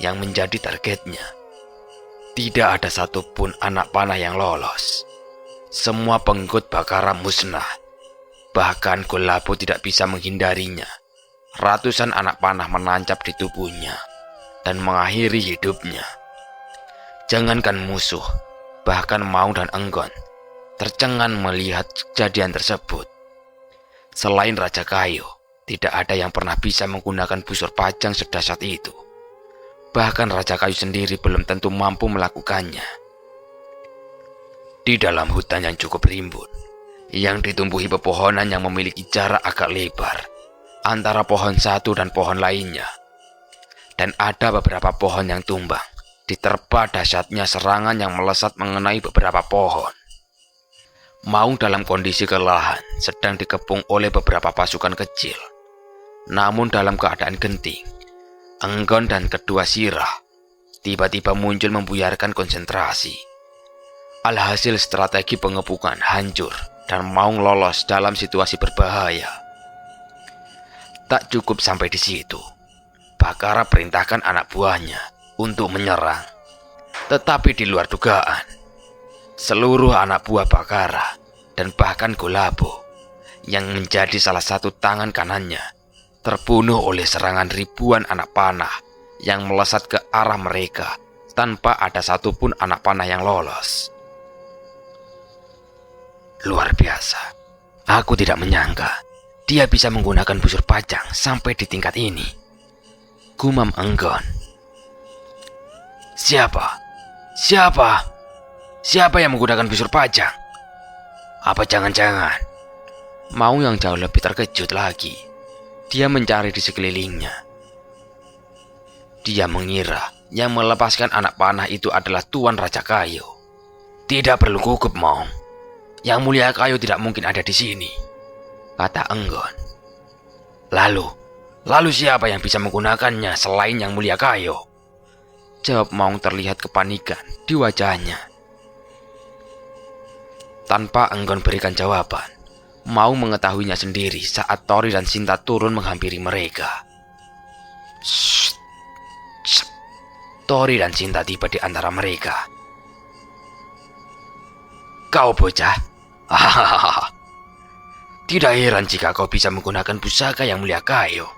yang menjadi targetnya. Tidak ada satupun anak panah yang lolos. Semua pengikut Bakara musnah. Bahkan Golabo tidak bisa menghindarinya. Ratusan anak panah menancap di tubuhnya dan mengakhiri hidupnya. Jangankan musuh, bahkan Maung dan Enggon tercengang melihat kejadian tersebut. Selain Raja Kayu, tidak ada yang pernah bisa menggunakan busur pajang sedahsyat itu. Bahkan Raja Kayu sendiri belum tentu mampu melakukannya. Di dalam hutan yang cukup rimbun, yang ditumbuhi pepohonan yang memiliki jarak agak lebar antara pohon satu dan pohon lainnya, dan ada beberapa pohon yang tumbang diterpa dahsyatnya serangan yang melesat mengenai beberapa pohon. Maung dalam kondisi kelelahan sedang dikepung oleh beberapa pasukan kecil. Namun dalam keadaan genting, Enggon dan kedua sirah tiba-tiba muncul membuyarkan konsentrasi. Alhasil strategi pengepungan hancur dan Maung lolos dalam situasi berbahaya. Tak cukup sampai di situ. Bakara perintahkan anak buahnya untuk menyerang. Tetapi di luar dugaan, seluruh anak buah Bakara dan bahkan Golabo yang menjadi salah satu tangan kanannya terbunuh oleh serangan ribuan anak panah yang melesat ke arah mereka tanpa ada satupun anak panah yang lolos. Luar biasa. Aku tidak menyangka dia bisa menggunakan busur pajang sampai di tingkat ini, gumam Enggon. Siapa yang menggunakan busur pajang? Apa jangan-jangan Maung yang jauh lebih terkejut lagi? Dia mencari di sekelilingnya. Dia mengira yang melepaskan anak panah itu adalah Tuan Raja Kayu. Tidak perlu gugup, Maung. Yang Mulia Kayu tidak mungkin ada di sini, kata Enggon. Lalu siapa yang bisa menggunakannya selain Yang Mulia Kayu? Jawab Maung terlihat kepanikan di wajahnya. Tanpa Enggon berikan jawaban, Maung mengetahuinya sendiri saat Tori dan Sinta turun menghampiri mereka. Shh. Tori dan Sinta tiba di antara mereka. Kau bocah. Tidak heran jika kau bisa menggunakan pusaka Yang Mulia Kayu.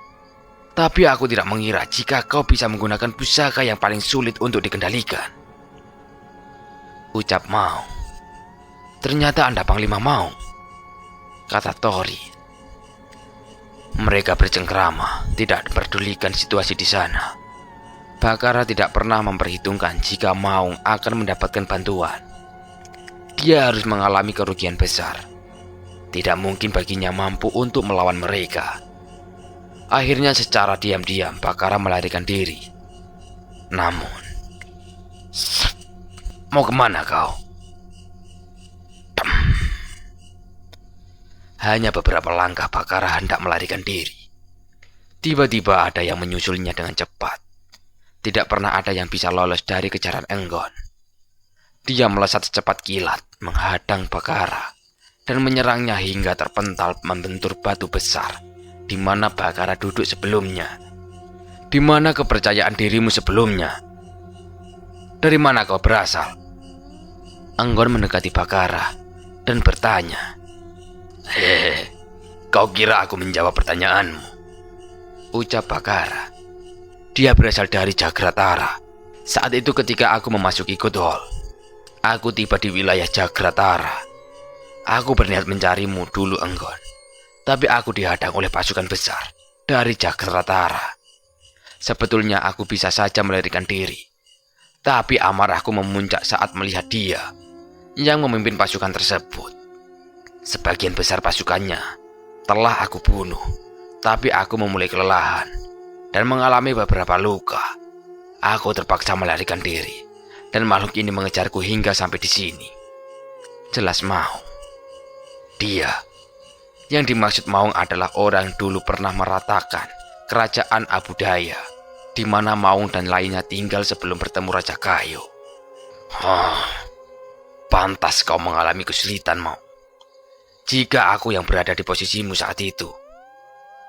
Tapi aku tidak mengira jika kau bisa menggunakan pusaka yang paling sulit untuk dikendalikan, ucap Maung. Ternyata Anda Panglima Maung, kata Tori. Mereka bercengkrama, tidak memperdulikan situasi di sana. Bakara tidak pernah memperhitungkan jika Maung akan mendapatkan bantuan. Dia harus mengalami kerugian besar. Tidak mungkin baginya mampu untuk melawan mereka. Akhirnya secara diam-diam Bakara melarikan diri. Namun, mau kemana kau? Hanya beberapa langkah Bakara hendak melarikan diri. Tiba-tiba ada yang menyusulnya dengan cepat. Tidak pernah ada yang bisa lolos dari kejaran Enggon. Dia melesat secepat kilat, menghadang Bakara, dan menyerangnya hingga terpental membentur batu besar, di mana Bakara duduk sebelumnya. Di mana kepercayaan dirimu sebelumnya? Dari mana kau berasal? Enggon mendekati Bakara dan bertanya. Hehe, kau kira aku menjawab pertanyaanmu? Ucap Bakara. Dia berasal dari Jagratara. Saat itu ketika aku memasuki Good Hall, aku tiba di wilayah Jagratara. Aku berniat mencarimu dulu, Enggon. Tapi aku dihadang oleh pasukan besar dari Jagratara. Sebetulnya aku bisa saja melarikan diri. Tapi amarahku memuncak saat melihat dia yang memimpin pasukan tersebut. Sebagian besar pasukannya telah aku bunuh. Tapi aku memulai kelelahan dan mengalami beberapa luka. Aku terpaksa melarikan diri. Dan makhluk ini mengejarku hingga sampai di sini. Jelas Maung. Dia yang dimaksud Maung adalah orang yang dulu pernah meratakan kerajaan Abu Daya, di mana Maung dan lainnya tinggal sebelum bertemu Raja Kayu. Pantas kau mengalami kesulitan, Maung. Jika aku yang berada di posisimu saat itu,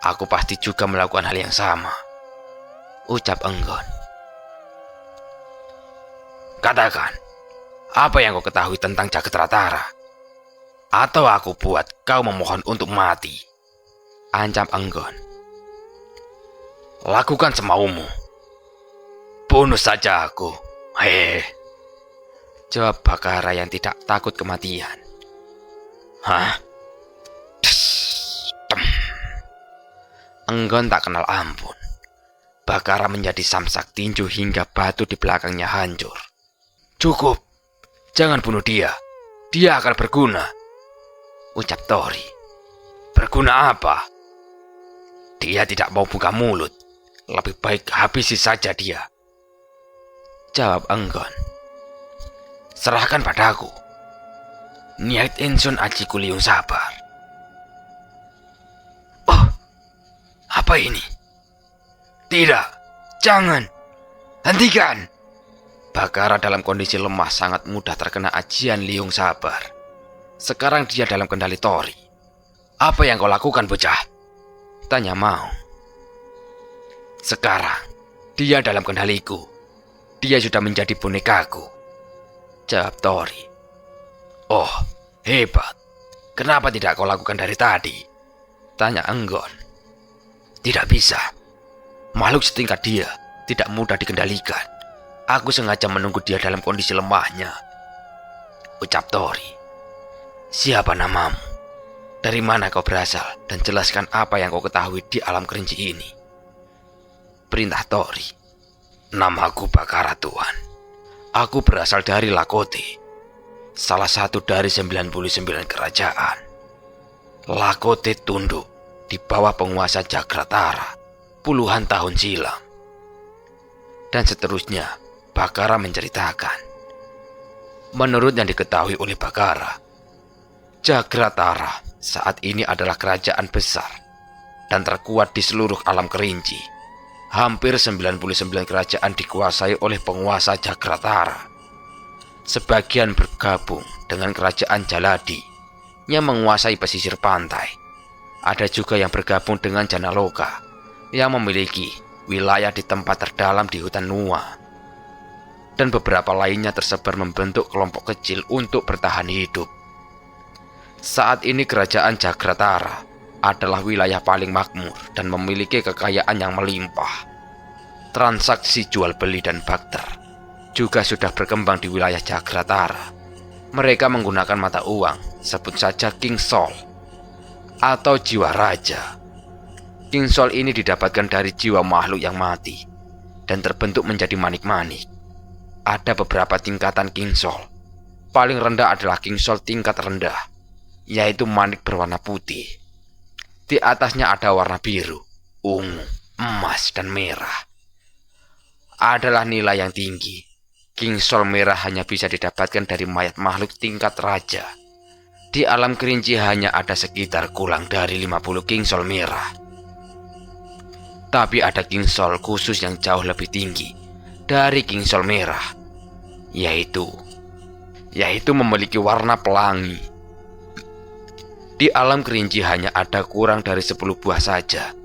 aku pasti juga melakukan hal yang sama, ucap Enggon. Katakan, apa yang kau ketahui tentang Jagratara? Atau aku buat kau memohon untuk mati, ancam Enggon. Lakukan semaumu. Bunuh saja aku. Hehe, jawab Bakara yang tidak takut kematian. Hah? Enggon tak kenal ampun. Bakara menjadi samsak tinju hingga batu di belakangnya hancur. Cukup, jangan bunuh dia. Dia akan berguna, ucap Tori. Berguna apa? Dia tidak mau buka mulut. Lebih baik habisi saja dia, jawab Enggon. Serahkan padaku. Niat Insun Aji Kuliung Sabar. Oh, apa ini? Tidak, jangan. Hentikan. Bakara dalam kondisi lemah sangat mudah terkena ajian Liung Sabar. Sekarang dia dalam kendali Tori. Apa yang kau lakukan, bocah? Tanya Maung. Sekarang Dia dalam kendaliku. Dia sudah menjadi bonekaku, jawab Tori. Oh, hebat. Kenapa tidak kau lakukan dari tadi? Tanya Enggon. Tidak bisa. Makhluk setingkat dia tidak mudah dikendalikan. Aku sengaja menunggu dia dalam kondisi lemahnya, ucap Tori. Siapa namamu? Dari mana kau berasal? Dan jelaskan apa yang kau ketahui di alam kerinci ini, perintah Tori. Namaku Bakara, Tuan. Aku berasal dari Lakote, salah satu dari 99 kerajaan. Lakote tunduk di bawah penguasa Jagratara puluhan tahun silam. Dan seterusnya, Bakara menceritakan. Menurut yang diketahui oleh Bakara, Jagratara saat ini adalah kerajaan besar dan terkuat di seluruh alam kerinci. Hampir 99 kerajaan dikuasai oleh penguasa Jagratara. Sebagian bergabung dengan kerajaan Jaladi yang menguasai pesisir pantai. Ada juga yang bergabung dengan Janaloka yang memiliki wilayah di tempat terdalam di hutan Nua. Dan beberapa lainnya tersebar membentuk kelompok kecil untuk bertahan hidup. Saat ini kerajaan Jagratara adalah wilayah paling makmur dan memiliki kekayaan yang melimpah. Transaksi jual beli dan barter juga sudah berkembang di wilayah Jagratara. Mereka menggunakan mata uang, sebut saja King Sol atau jiwa raja. King Sol ini didapatkan dari jiwa makhluk yang mati dan terbentuk menjadi manik-manik. Ada beberapa tingkatan King Sol. Paling rendah adalah King Sol tingkat rendah, yaitu manik berwarna putih. Di atasnya ada warna biru, ungu, emas, dan merah. Adalah nilai yang tinggi. King Sol merah hanya bisa didapatkan dari mayat makhluk tingkat raja. Di alam kerinci hanya ada sekitar kurang dari 50 King Sol merah. Tapi ada King Sol khusus yang jauh lebih tinggi dari King Sol merah, yaitu memiliki warna pelangi. Di alam kerinci hanya ada kurang dari 10 buah saja.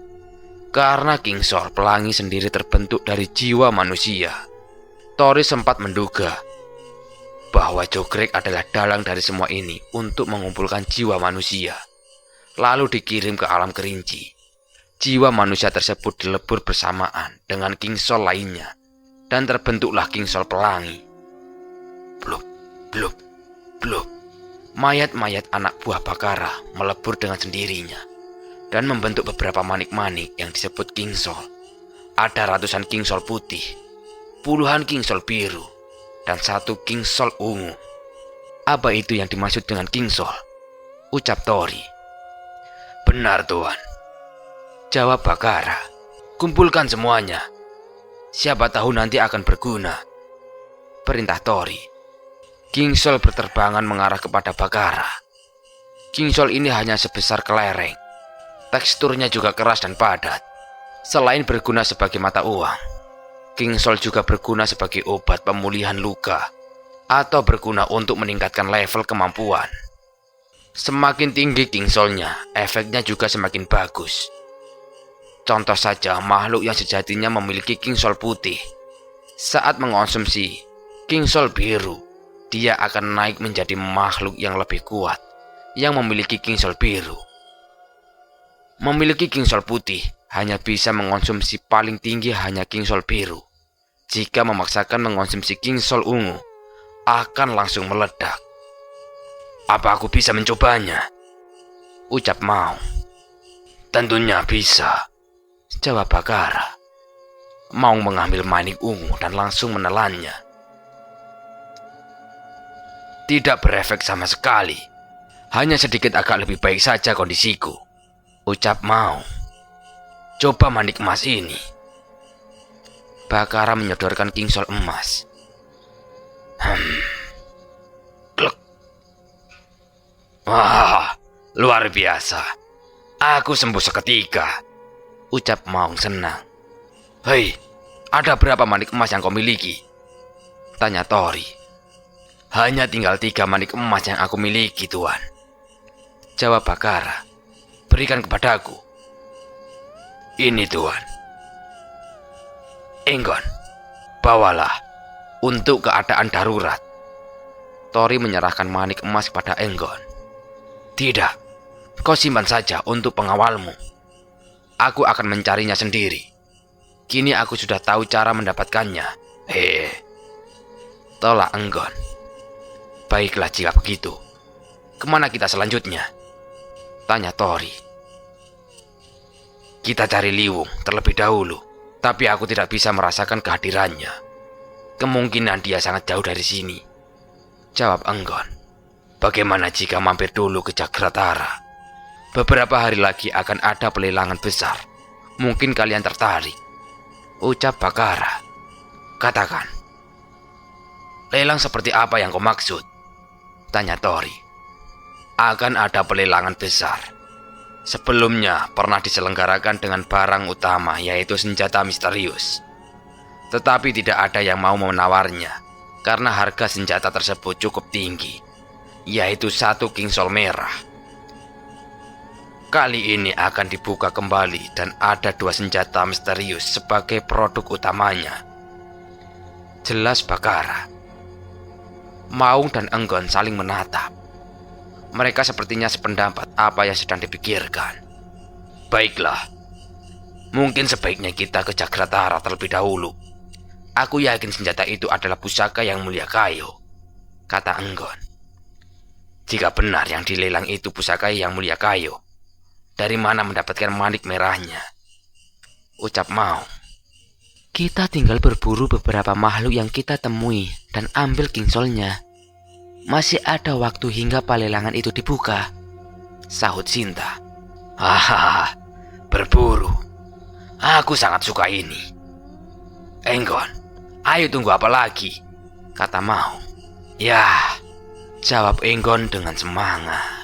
Karena King Sol pelangi sendiri terbentuk dari jiwa manusia. Tori sempat menduga bahwa Jogrek adalah dalang dari semua ini untuk mengumpulkan jiwa manusia, lalu dikirim ke alam kerinci. Jiwa manusia tersebut dilebur bersamaan dengan King Sol lainnya, dan terbentuklah King Sol pelangi. Blub, blub, blub. Mayat-mayat anak buah Bakara melebur dengan sendirinya dan membentuk beberapa manik-manik yang disebut King Sol. Ada ratusan King Sol putih, puluhan King Sol biru, dan 1 King Sol ungu. Apa itu yang dimaksud dengan King Sol? Ucap Tori. Benar, Tuan, jawab Bakara. Kumpulkan semuanya. Siapa tahu nanti akan berguna, perintah Tori. King Sol berterbangan mengarah kepada Bakara. King Sol ini hanya sebesar kelereng. Teksturnya juga keras dan padat. Selain berguna sebagai mata uang, King Sol juga berguna sebagai obat pemulihan luka atau berguna untuk meningkatkan level kemampuan. Semakin tinggi King Solnya, efeknya juga semakin bagus. Contoh saja makhluk yang sejatinya memiliki King Sol putih. Saat mengonsumsi King Sol biru, dia akan naik menjadi makhluk yang lebih kuat yang memiliki King Sol biru. Memiliki King Sol putih hanya bisa mengonsumsi paling tinggi hanya King Sol biru. Jika memaksakan mengonsumsi King Sol ungu, akan langsung meledak. Apa aku bisa mencobanya? Ucap Mao. Tentunya bisa, jawab Bakara. Mao mengambil manik ungu dan langsung menelannya. Tidak berefek sama sekali. Hanya sedikit agak lebih baik saja kondisiku, ucap Mao. Coba manik emas ini. Bakara menyodorkan King Sol emas. Klek. Wah, luar biasa. Aku sembuh seketika, ucap Mao senang. Hei, ada berapa manik emas yang kau miliki? Tanya Tori. Hanya tinggal 3 manik emas yang aku miliki, Tuan, jawab Bakara. Berikan kepadaku. Ini, Tuan. Enggon, bawalah untuk keadaan darurat. Tori menyerahkan manik emas kepada Enggon. Tidak, kau simpan saja untuk pengawalmu. Aku akan mencarinya sendiri. Kini aku sudah tahu cara mendapatkannya. Tolak Enggon. Baiklah jika begitu. Kemana kita selanjutnya? Tanya Tori. Kita cari Liwung terlebih dahulu, tapi aku tidak bisa merasakan kehadirannya. Kemungkinan dia sangat jauh dari sini. Jawab Enggon. Bagaimana jika mampir dulu ke Jagratara? Beberapa hari lagi akan ada pelelangan besar. Mungkin kalian tertarik. Ucap Bakara. Katakan. Lelang seperti apa yang kau maksud? Tanya Tori. Akan ada pelelangan besar. Sebelumnya pernah diselenggarakan dengan barang utama, yaitu senjata misterius. Tetapi tidak ada yang mau menawarnya karena harga senjata tersebut cukup tinggi, yaitu 1 kingsol merah. Kali ini akan dibuka kembali dan ada 2 senjata misterius sebagai produk utamanya. Jelas Bakara. Maung dan Enggon saling menatap. Mereka sepertinya sependapat apa yang sedang dipikirkan. Baiklah, mungkin sebaiknya kita ke Jagratara terlebih dahulu. Aku yakin senjata itu adalah pusaka yang mulia Kayo, kata Enggon. Jika benar yang dilelang itu pusaka yang mulia Kayo, dari mana mendapatkan manik merahnya? Ucap Maung. Kita tinggal berburu beberapa makhluk yang kita temui dan ambil kingsolnya. Masih ada waktu hingga pelelangan itu dibuka, sahut Sinta. Hahaha, berburu. Aku sangat suka ini. Enggon, ayo tunggu apa lagi? Kata Maung. Ya, jawab Enggon dengan semangat.